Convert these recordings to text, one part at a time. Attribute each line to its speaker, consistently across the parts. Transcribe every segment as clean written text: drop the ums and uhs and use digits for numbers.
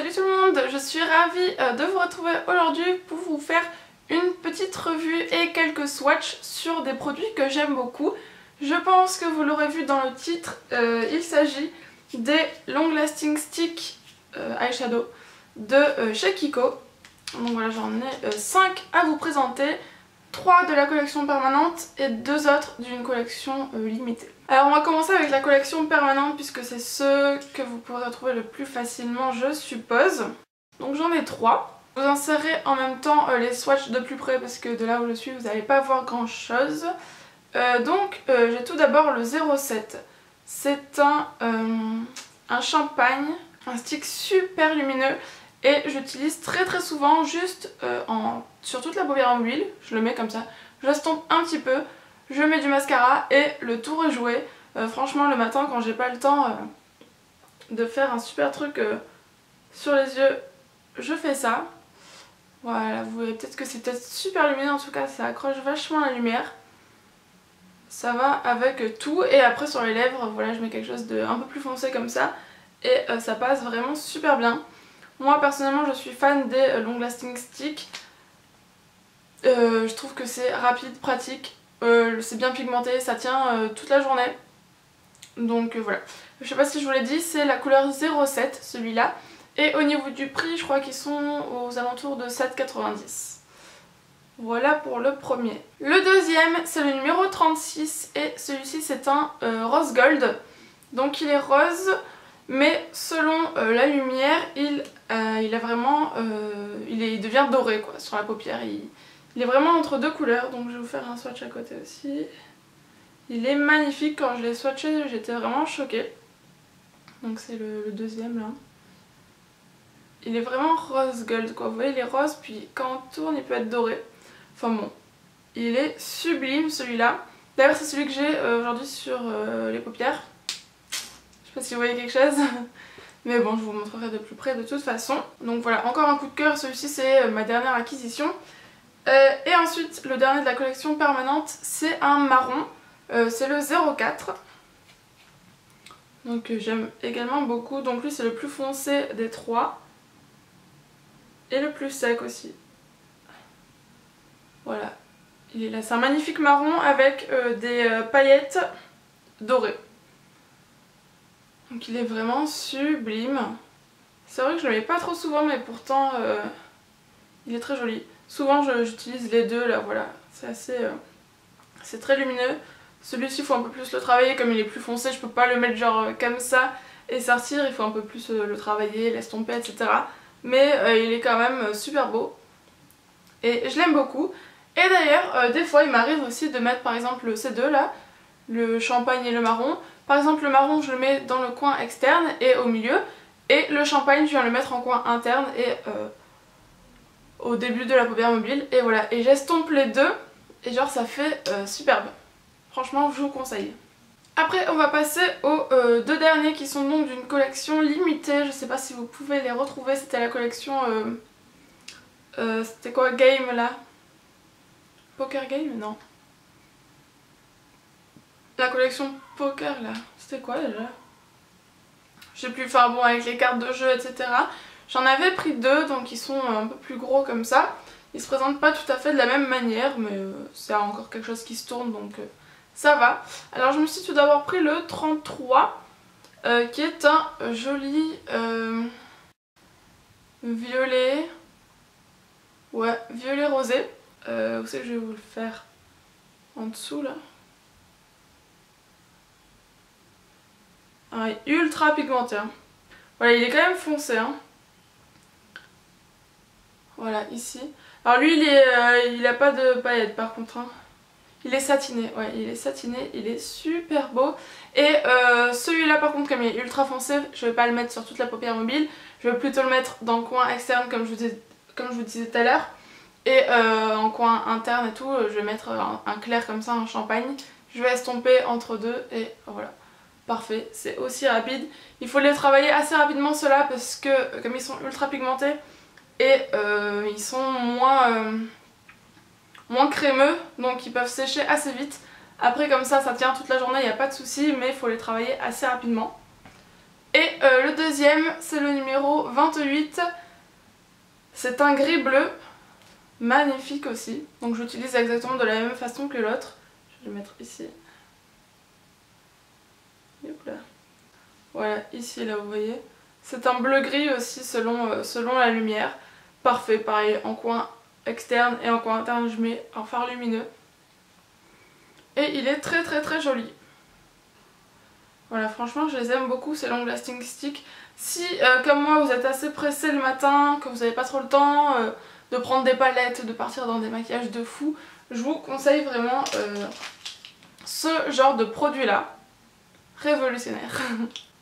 Speaker 1: Salut tout le monde, je suis ravie de vous retrouver aujourd'hui pour vous faire une petite revue et quelques swatchs sur des produits que j'aime beaucoup. Je pense que vous l'aurez vu dans le titre, il s'agit des Long Lasting Stick Eyeshadow de chez Kiko. Donc voilà, j'en ai 5 à vous présenter. 3 de la collection permanente et 2 autres d'une collection limitée. Alors on va commencer avec la collection permanente puisque c'est ceux que vous pourrez retrouver le plus facilement je suppose. Donc j'en ai 3. Je vous insérerai en même temps les swatchs de plus près parce que de là où je suis vous n'allez pas voir grand chose. J'ai tout d'abord le 07. C'est un champagne, un stick super lumineux. Et j'utilise très souvent juste sur toute la paupière mobile, je le mets comme ça, j'estompe un petit peu, je mets du mascara et le tour est joué. Franchement le matin quand j'ai pas le temps de faire un super truc sur les yeux, je fais ça. Voilà, vous voyez peut-être que c'est peut-être super lumineux, en tout cas ça accroche vachement la lumière. Ça va avec tout et après sur les lèvres, voilà je mets quelque chose de un peu plus foncé comme ça et ça passe vraiment super bien. Moi personnellement je suis fan des Long Lasting Stick. Je trouve que c'est rapide, pratique, c'est bien pigmenté, ça tient toute la journée. Donc voilà. Je sais pas si je vous l'ai dit, c'est la couleur 07 celui-là. Et au niveau du prix, je crois qu'ils sont aux alentours de 7,90 €. Voilà pour le premier. Le deuxième, c'est le numéro 36 et celui-ci c'est un rose gold. Donc il est rose. Mais selon la lumière, il devient doré quoi, sur la paupière. Il est vraiment entre deux couleurs, donc je vais vous faire un swatch à côté aussi. Il est magnifique, quand je l'ai swatché, j'étais vraiment choquée. Donc c'est le deuxième là. Il est vraiment rose gold quoi, vous voyez il est rose, puis quand on tourne il peut être doré. Enfin bon, il est sublime celui-là. D'ailleurs c'est celui que j'ai aujourd'hui sur les paupières. Je sais pas si vous voyez quelque chose, mais bon je vous montrerai de plus près de toute façon. Donc voilà, encore un coup de cœur, celui-ci c'est ma dernière acquisition. Et ensuite le dernier de la collection permanente c'est un marron, c'est le 04. Donc j'aime également beaucoup, donc lui c'est le plus foncé des trois. Et le plus sec aussi. Voilà, il est là, c'est un magnifique marron avec des paillettes dorées. Donc il est vraiment sublime. C'est vrai que je le mets pas trop souvent mais pourtant il est très joli. Souvent j'utilise les deux là, voilà. C'est très lumineux. Celui-ci il faut un peu plus le travailler, comme il est plus foncé je peux pas le mettre genre comme ça et sortir. Il faut un peu plus le travailler, l'estomper etc. Mais il est quand même super beau. Et je l'aime beaucoup. Et d'ailleurs des fois il m'arrive aussi de mettre par exemple ces deux là, le champagne et le marron. Par exemple le marron je le mets dans le coin externe et au milieu, et le champagne je viens le mettre en coin interne et au début de la paupière mobile, et voilà, et j'estompe les deux et genre ça fait superbe. Franchement je vous conseille. Après on va passer aux deux derniers qui sont donc d'une collection limitée, je sais pas si vous pouvez les retrouver, c'était la collection c'était quoi, Game là? Poker Game? Non. La collection poker là, c'était quoi déjà? Je sais plus, enfin bon avec les cartes de jeu etc. J'en avais pris deux donc ils sont un peu plus gros comme ça. Ils se présentent pas tout à fait de la même manière mais c'est encore quelque chose qui se tourne donc ça va. Alors je me suis tout d'abord pris le 33 qui est un joli violet. Ouais, violet rosé. Où c'est que je vais vous le faire? En dessous là. Ah, ultra pigmenté. Hein. Voilà, il est quand même foncé. Hein. Voilà, ici. Alors lui, il a pas de paillettes par contre. Hein. Il est satiné, ouais, il est satiné, il est super beau. Et celui-là par contre, comme il est ultra foncé, je vais pas le mettre sur toute la paupière mobile. Je vais plutôt le mettre dans le coin externe comme je vous disais tout à l'heure. Et en coin interne et tout, je vais mettre un clair comme ça, un champagne. Je vais estomper entre deux et voilà. Parfait, c'est aussi rapide. Il faut les travailler assez rapidement ceux-là parce que comme ils sont ultra pigmentés et ils sont moins crémeux, donc ils peuvent sécher assez vite. Après comme ça tient toute la journée, il n'y a pas de souci, mais il faut les travailler assez rapidement. Et le deuxième, c'est le numéro 28. C'est un gris bleu, magnifique aussi. Donc j'utilise exactement de la même façon que l'autre. Je vais le mettre ici. Hop là. Voilà, ici là vous voyez. C'est un bleu gris aussi selon la lumière. Parfait, pareil, en coin externe et en coin interne je mets un fard lumineux. Et il est très très très joli. Voilà, franchement je les aime beaucoup ces long lasting sticks. Si comme moi vous êtes assez pressé le matin, que vous n'avez pas trop le temps de prendre des palettes, de partir dans des maquillages de fou, je vous conseille vraiment ce genre de produit là. Révolutionnaire.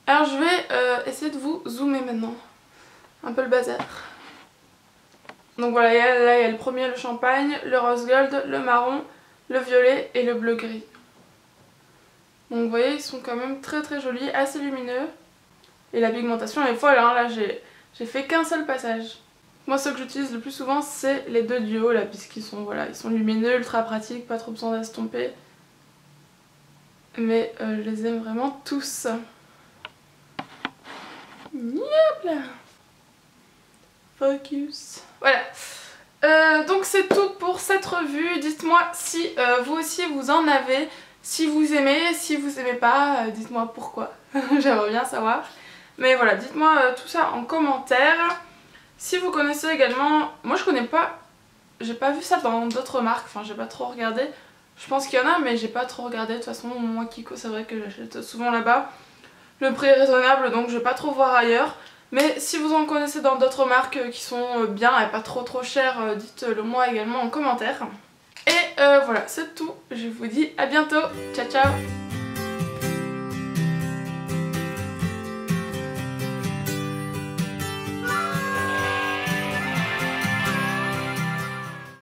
Speaker 1: Alors je vais essayer de vous zoomer maintenant. Un peu le bazar. Donc voilà, là il y a le premier, le champagne, le rose gold, le marron, le violet et le bleu gris. Donc vous voyez, ils sont quand même très très jolis, assez lumineux. Et la pigmentation est folle, hein. Là j'ai fait qu'un seul passage. Moi ceux que j'utilise le plus souvent c'est les deux duos là, puisqu'ils sont, voilà, ils sont lumineux, ultra pratiques, pas trop besoin d'estomper. Mais je les aime vraiment tous. Yop là. Focus. Voilà. Donc c'est tout pour cette revue. Dites-moi si vous aussi vous en avez, si vous aimez, si vous aimez pas, dites-moi pourquoi. J'aimerais bien savoir. Mais voilà, dites-moi tout ça en commentaire. Si vous connaissez également, moi je connais pas, j'ai pas vu ça dans d'autres marques, enfin j'ai pas trop regardé. Je pense qu'il y en a mais j'ai pas trop regardé. De toute façon moi Kiko c'est vrai que j'achète souvent là-bas. Le prix est raisonnable donc je vais pas trop voir ailleurs. Mais si vous en connaissez dans d'autres marques qui sont bien et pas trop chères, dites-le moi également en commentaire. Et voilà, c'est tout. Je vous dis à bientôt. Ciao ciao.